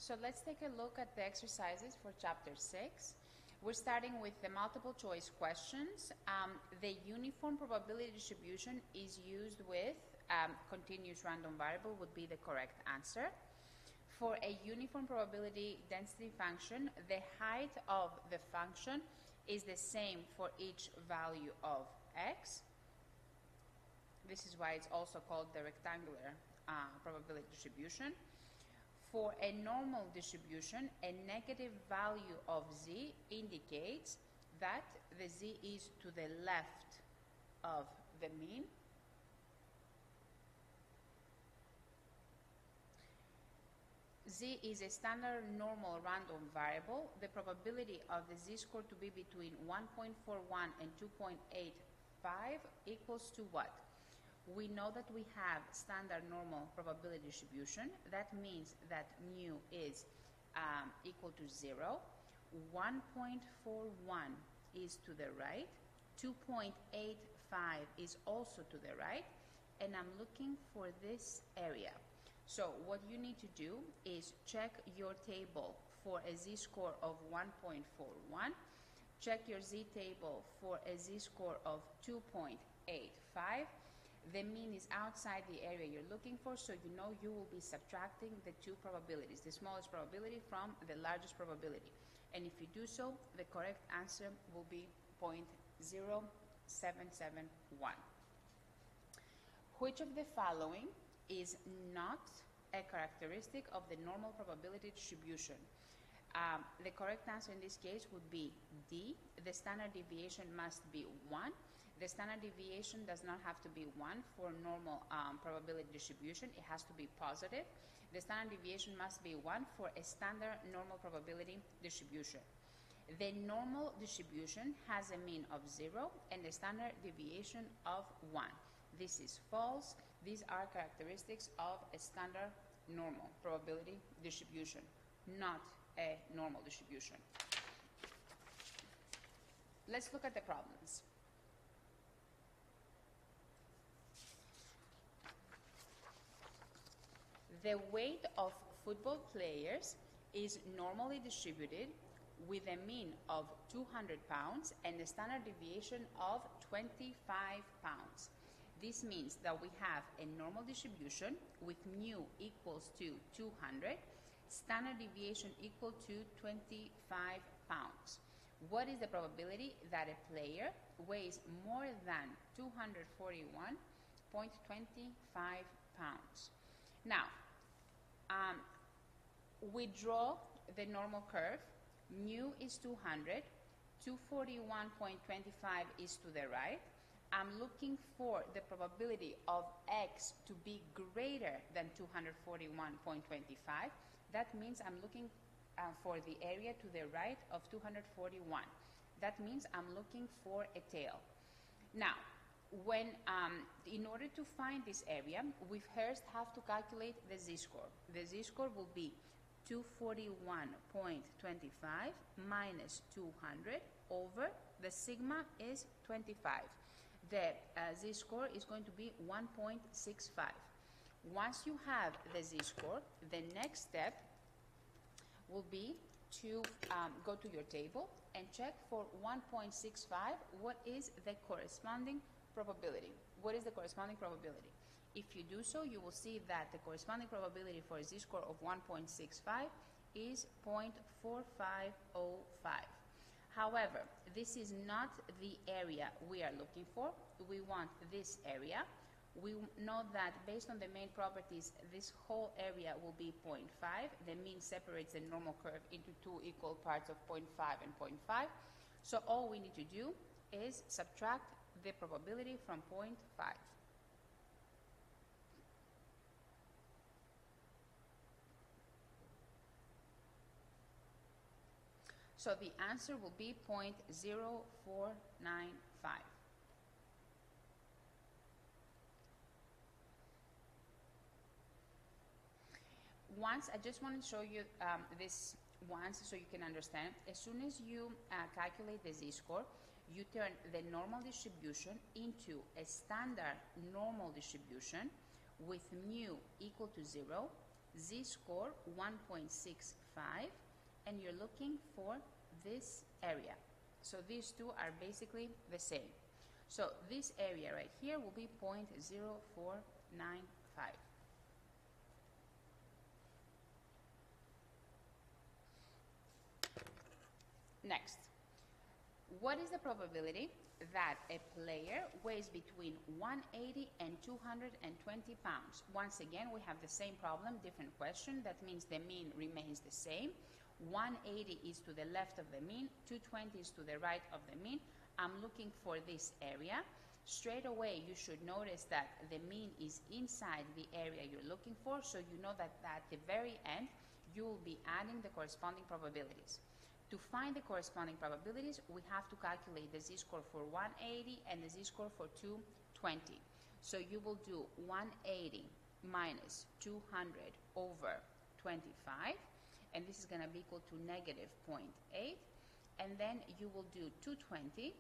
So let's take a look at the exercises for chapter 6. We're starting with the multiple choice questions. The uniform probability distribution is used with continuous random variable would be the correct answer. For a uniform probability density function, the height of the function is the same for each value of x. This is why it's also called the rectangular probability distribution. For a normal distribution, a negative value of z indicates that the z is to the left of the mean. Z is a standard normal random variable. The probability of the z-score to be between 1.41 and 2.85 equals to what? We know that we have standard normal probability distribution. That means that mu is equal to 0. 1.41 is to the right. 2.85 is also to the right. And I'm looking for this area. So what you need to do is check your table for a z-score of 1.41. Check your z-table for a z-score of 2.85. The mean is outside the area you're looking for, so you know you will be subtracting the two probabilities, the smallest probability from the largest probability. And if you do so, the correct answer will be 0.0771. Which of the following is not a characteristic of the normal probability distribution? The correct answer in this case would be D. The standard deviation must be 1. The standard deviation does not have to be 1 for normal probability distribution. It has to be positive. The standard deviation must be 1 for a standard normal probability distribution. The normal distribution has a mean of 0 and a standard deviation of 1. This is false. These are characteristics of a standard normal probability distribution, not a normal distribution. Let's look at the problems. The weight of football players is normally distributed with a mean of 200 pounds and a standard deviation of 25 pounds. This means that we have a normal distribution with mu equals to 200, standard deviation equal to 25 pounds. What is the probability that a player weighs more than 241.25 pounds? Now, we draw the normal curve. Mu is 200, 241.25 is to the right. I'm looking for the probability of x to be greater than 241.25. That means I'm looking for the area to the right of 241. That means I'm looking for a tail. Now, when in order to find this area, we first have to calculate the z-score. The z-score will be 241.25 minus 200 over the sigma is 25. The z-score is going to be 1.65. Once you have the z-score, the next step will be to go to your table and check for 1.65 what is the corresponding probability. What is the corresponding probability? If you do so, you will see that the corresponding probability for a z-score of 1.65 is 0.4505. However, this is not the area we are looking for. We want this area. We know that based on the main properties, this whole area will be 0.5. The mean separates the normal curve into two equal parts of 0.5 and 0.5. So all we need to do is subtract the probability from 0.5. So the answer will be 0.0495. Once, I just want to show you this once so you can understand. As soon as you calculate the z-score, you turn the normal distribution into a standard normal distribution with mu equal to 0, z-score 1.65, and you're looking for this area. So these two are basically the same. So this area right here will be 0.0495. Next, what is the probability that a player weighs between 180 and 220 pounds? Once again, we have the same problem, different question. That means the mean remains the same. 180 is to the left of the mean, 220 is to the right of the mean. I'm looking for this area. Straight away, you should notice that the mean is inside the area you're looking for, so you know that at the very end, you will be adding the corresponding probabilities. To find the corresponding probabilities, we have to calculate the z-score for 180 and the z-score for 220. So you will do 180 minus 200 over 25, and this is going to be equal to negative 0.8. And then you will do 220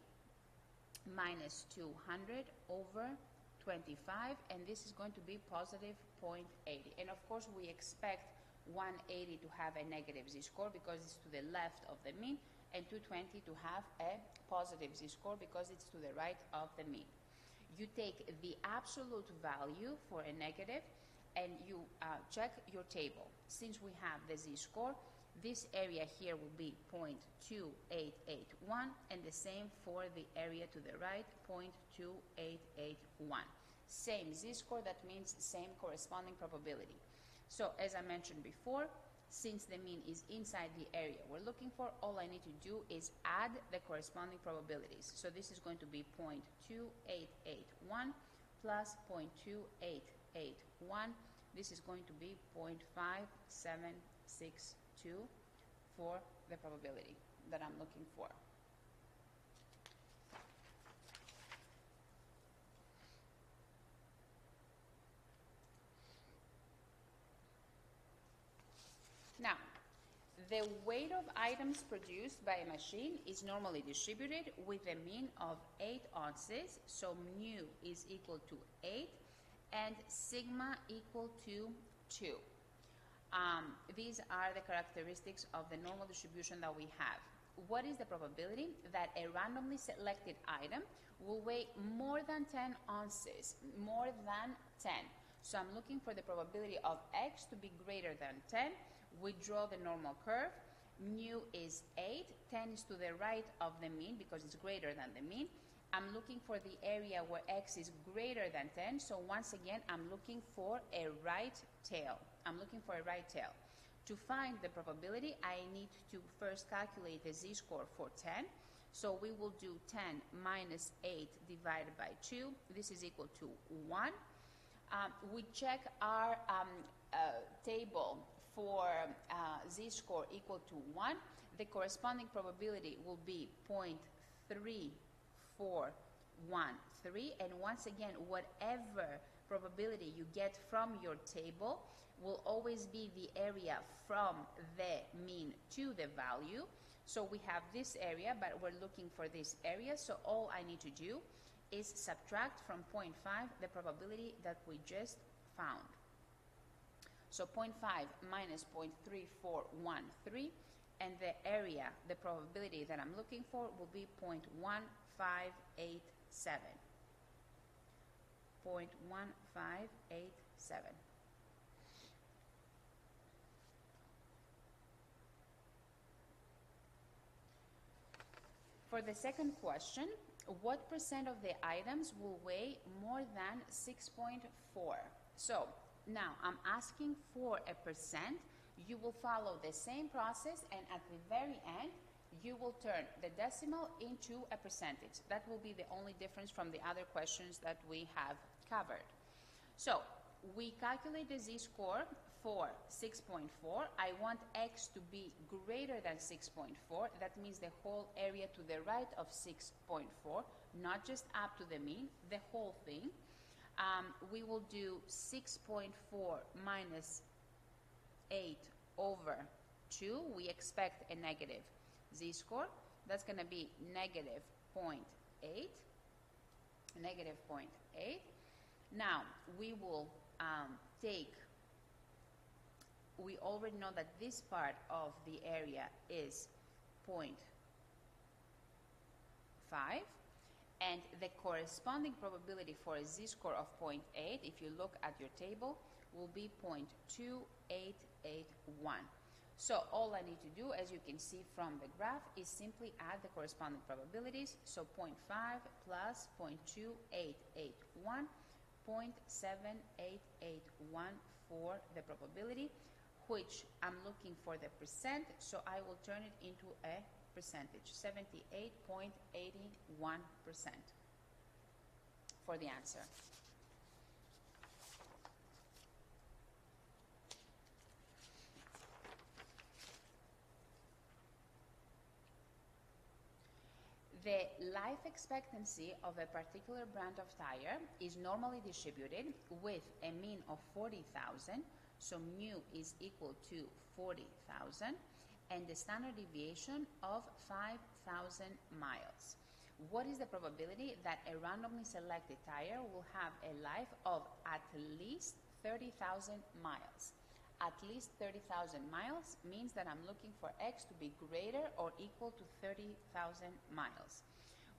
minus 200 over 25, and this is going to be positive 0.80. And of course, we expect 180 to have a negative z-score because it's to the left of the mean, and 220 to have a positive z-score because it's to the right of the mean. You take the absolute value for a negative and you check your table. Since we have the z-score, this area here will be 0.2881, and the same for the area to the right, 0.2881. Same z-score, that means same corresponding probability. So as I mentioned before, since the mean is inside the area we're looking for, all I need to do is add the corresponding probabilities. So this is going to be 0.2881 plus 0.2881. This is going to be 0.5762 for the probability that I'm looking for. Now, the weight of items produced by a machine is normally distributed with a mean of 8 ounces, so mu is equal to 8 and sigma equal to 2. These are the characteristics of the normal distribution that we have. What is the probability that a randomly selected item will weigh more than 10 ounces, more than 10? So I'm looking for the probability of x to be greater than 10. We draw the normal curve. Mu is 8, 10 is to the right of the mean because it's greater than the mean. I'm looking for the area where x is greater than 10, so once again I'm looking for a right tail. I'm looking for a right tail. To find the probability, I need to first calculate the z-score for 10. So we will do 10 minus 8 divided by 2. This is equal to 1. We check our table for z-score equal to 1. The corresponding probability will be 0.3413, and once again, whatever probability you get from your table will always be the area from the mean to the value. So we have this area, but we're looking for this area, so all I need to do is subtract from 0.5 the probability that we just found. So 0.5 minus 0.3413, and the area, the probability that I'm looking for will be 0.1587. 0.1587. For the second question, what percent of the items will weigh more than 6.4? So now I'm asking for a percent. You will follow the same process, and at the very end, you will turn the decimal into a percentage. That will be the only difference from the other questions that we have covered. So we calculate the z-score for 6.4. I want x to be greater than 6.4. That means the whole area to the right of 6.4, not just up to the mean, the whole thing. We will do 6.4 minus 8 over 2. We expect a negative z-score. That's going to be negative 0.8. Negative 0.8. Now, we will take we already know that this part of the area is 0.5, and the corresponding probability for a z-score of 0.8, if you look at your table, will be 0.2881. So all I need to do, as you can see from the graph, is simply add the corresponding probabilities. So 0.5 plus 0.2881, 0.7881 for the probability, which I'm looking for the percent, so I will turn it into a percentage, 78.81% for the answer. The life expectancy of a particular brand of tire is normally distributed with a mean of 40,000, so mu is equal to 40,000, and the standard deviation of 5,000 miles. What is the probability that a randomly selected tire will have a life of at least 30,000 miles? At least 30,000 miles means that I'm looking for x to be greater or equal to 30,000 miles.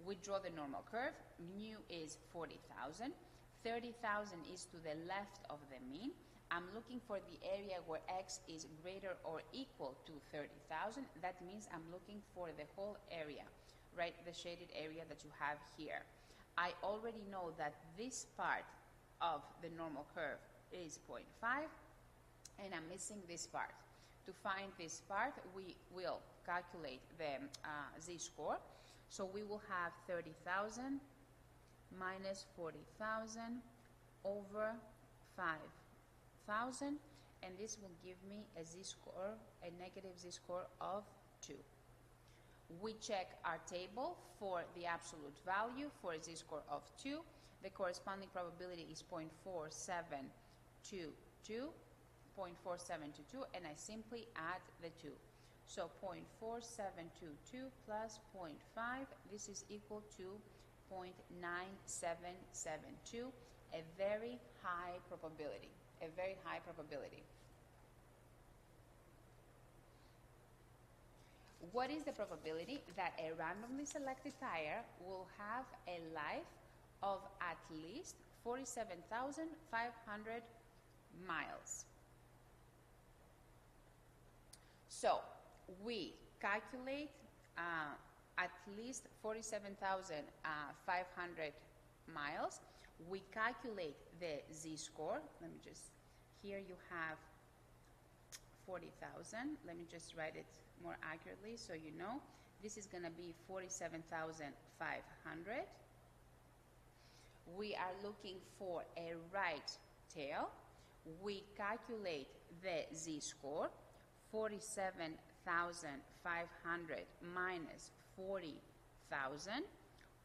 We draw the normal curve. Mu is 40,000. 30,000 is to the left of the mean. I'm looking for the area where x is greater or equal to 30,000. That means I'm looking for the whole area, right? The shaded area that you have here. I already know that this part of the normal curve is 0.5, and I'm missing this part. To find this part, we will calculate the z-score. So we will have 30,000 minus 40,000 over 5,000, and this will give me a z-score, a negative z-score of 2. We check our table for the absolute value for a z-score of 2. The corresponding probability is 0.4722. 0.4722, and I simply add the 2. So 0.4722 plus 0.5, this is equal to 0.9772, a very high probability, a very high probability. What is the probability that a randomly selected tire will have a life of at least 47,500 miles? So we calculate at least 47,500 miles. We calculate the z-score. Let me just, here you have 40,000. Let me just write it more accurately so you know. This is going to be 47,500. We are looking for a right tail. We calculate the z-score. 47,500 minus 40,000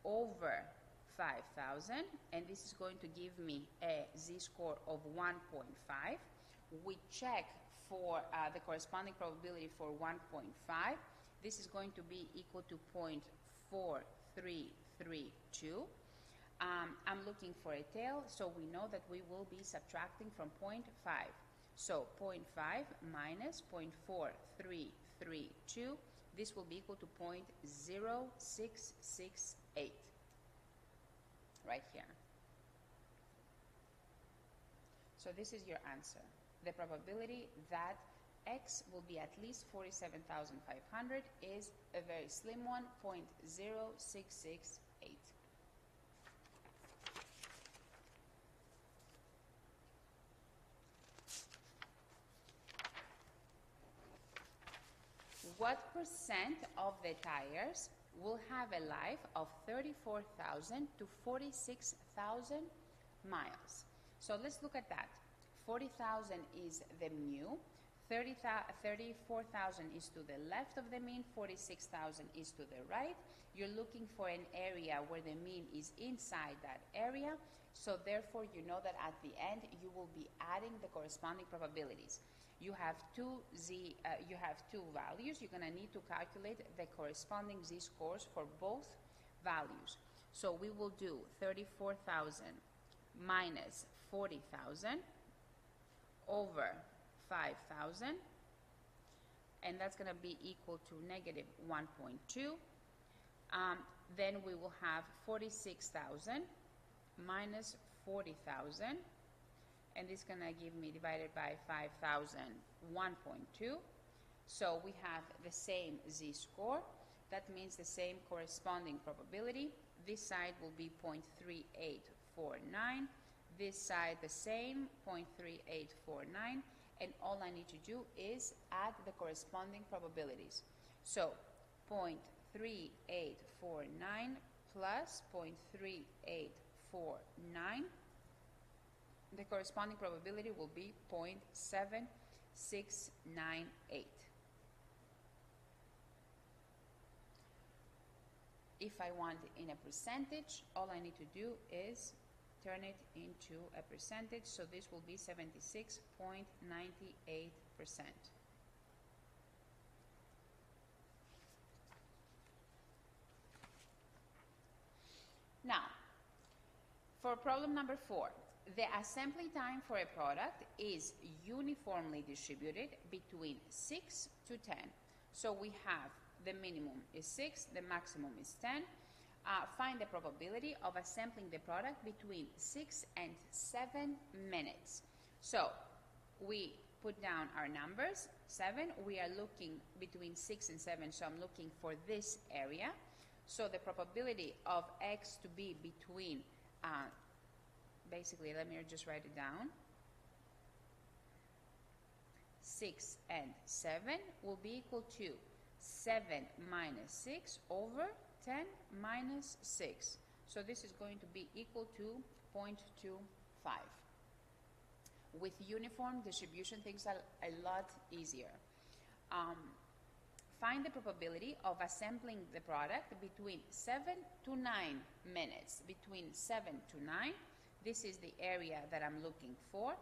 over 5,000, and this is going to give me a z-score of 1.5. We check for the corresponding probability for 1.5. This is going to be equal to 0.4332. I'm looking for a tail, so we know that we will be subtracting from 0.5. So 0.5 minus 0.4332, this will be equal to 0.0668, right here. So this is your answer. The probability that x will be at least 47,500 is a very slim one, 0.0668. What percent of the tires will have a life of 34,000 to 46,000 miles? So let's look at that. 40,000 is the mu, 34,000 is to the left of the mean, 46,000 is to the right. You're looking for an area where the mean is inside that area, so therefore you know that at the end you will be adding the corresponding probabilities. You have two values. You're going to need to calculate the corresponding z-scores for both values. So we will do 34,000 minus 40,000 over 5,000, and that's going to be equal to negative 1.2. Then we will have 46,000 minus 40,000, and this is going to give me divided by 5,000, 1.2. So we have the same z-score. That means the same corresponding probability. This side will be 0.3849. This side the same, 0.3849. And all I need to do is add the corresponding probabilities. So 0.3849 plus 0.3849. The corresponding probability will be 0.7698. If I want in a percentage, all I need to do is turn it into a percentage, so this will be 76.98%. Now, for problem number 4, the assembly time for a product is uniformly distributed between 6 to 10. So we have the minimum is 6, the maximum is 10. Find the probability of assembling the product between 6 and 7 minutes. So we put down our numbers. 7, we are looking between 6 and 7, so I'm looking for this area. So the probability of x to be between, basically, let me just write it down. 6 and 7 will be equal to 7 minus 6 over 10 minus 6. So this is going to be equal to 0.25. With uniform distribution, things are a lot easier. Find the probability of assembling the product between 7 to 9 minutes. Between 7 to 9, this is the area that I'm looking for.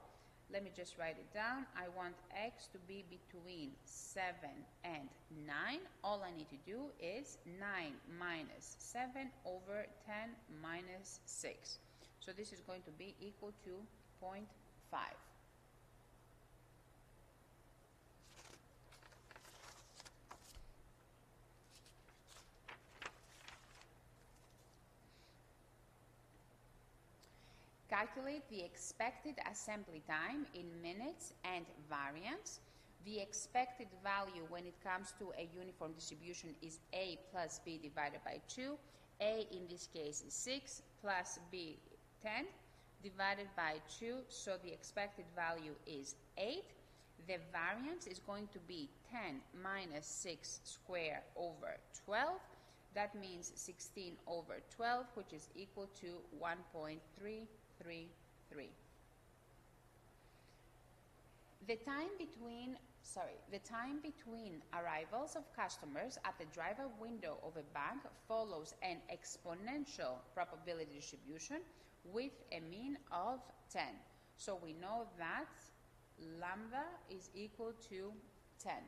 Let me just write it down. I want x to be between 7 and 9. All I need to do is 9 minus 7 over 10 minus 6. So this is going to be equal to 0.5. Calculate the expected assembly time in minutes and variance. The expected value when it comes to a uniform distribution is A plus B divided by 2. A in this case is 6 plus B 10 divided by 2, so the expected value is 8. The variance is going to be 10 minus 6 squared over 12. That means 16 over 12, which is equal to 1.333. The time between arrivals of customers at the drive-up window of a bank follows an exponential probability distribution with a mean of 10. So we know that lambda is equal to 10.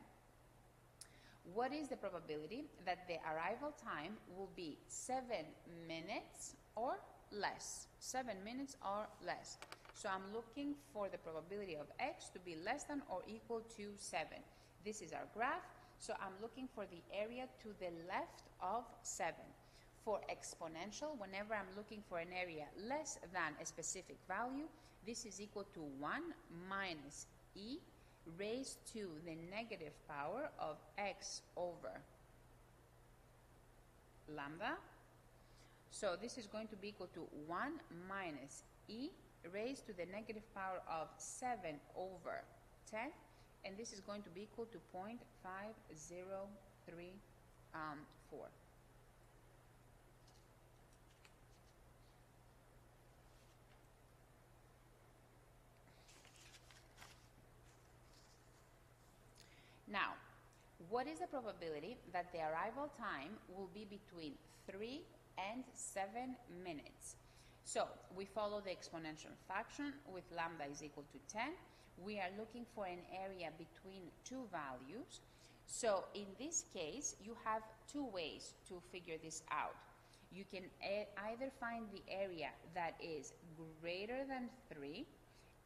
What is the probability that the arrival time will be 7 minutes or less? 7 minutes or less. So I'm looking for the probability of x to be less than or equal to 7. This is our graph, so I'm looking for the area to the left of 7. For exponential, whenever I'm looking for an area less than a specific value, this is equal to 1 minus e raised to the negative power of x over lambda. So this is going to be equal to 1 minus e raised to the negative power of 7 over 10, and this is going to be equal to 0.5034. Now, what is the probability that the arrival time will be between 3 and 7 minutes? So we follow the exponential function with lambda is equal to 10. We are looking for an area between two values. So in this case, you have two ways to figure this out. You can either find the area that is greater than 3,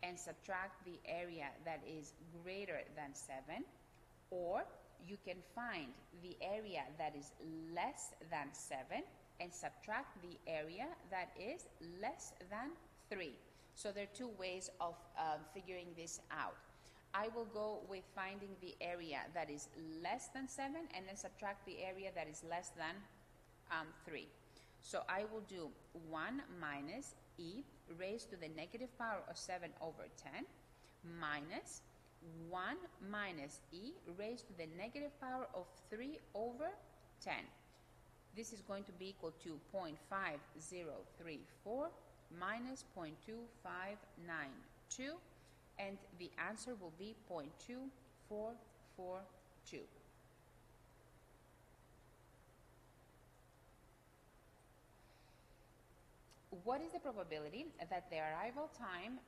and subtract the area that is greater than 7, or you can find the area that is less than 7 and subtract the area that is less than 3. So there are two ways of figuring this out. I will go with finding the area that is less than 7 and then subtract the area that is less than 3. So I will do 1 minus e raised to the negative power of 7 over 10 minus 1 minus e raised to the negative power of 3 over 10. This is going to be equal to 0.5034 minus 0.2592, and the answer will be 0.2442. What is the probability that the arrival time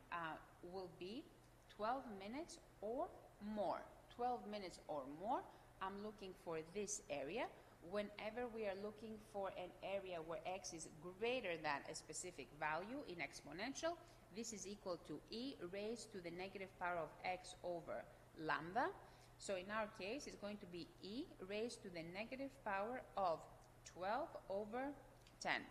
will be 12 minutes or more? 12 minutes or more, I'm looking for this area. Whenever we are looking for an area where x is greater than a specific value in exponential, this is equal to e raised to the negative power of x over lambda. So in our case, it's going to be e raised to the negative power of 12 over 10.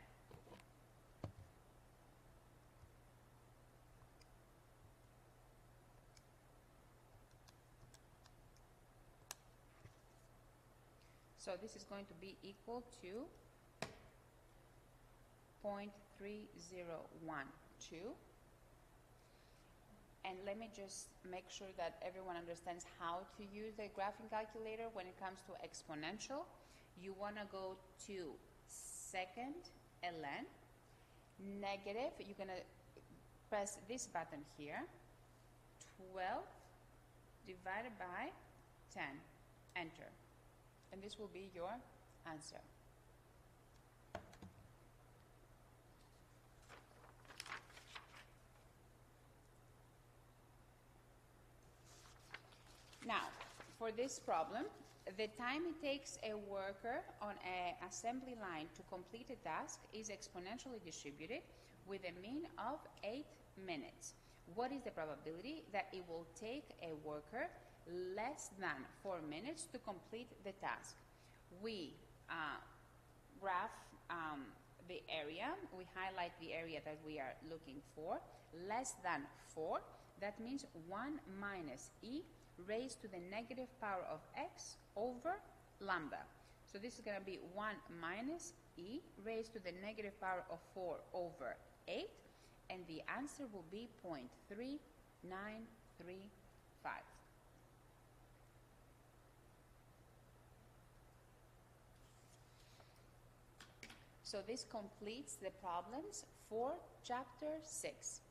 So this is going to be equal to 0.3012. And let me just make sure that everyone understands how to use the graphing calculator when it comes to exponential. You want to go to second ln, negative, you're going to press this button here, 12 divided by 10, enter. And this will be your answer. Now, for this problem, the time it takes a worker on an assembly line to complete a task is exponentially distributed with a mean of 8 minutes. What is the probability that it will take a worker less than 4 minutes to complete the task? We graph the area, we highlight the area that we are looking for, less than 4, that means 1 minus e raised to the negative power of x over lambda. So this is going to be 1 minus e raised to the negative power of 4 over 8, and the answer will be 0.3935. So this completes the problems for chapter 6.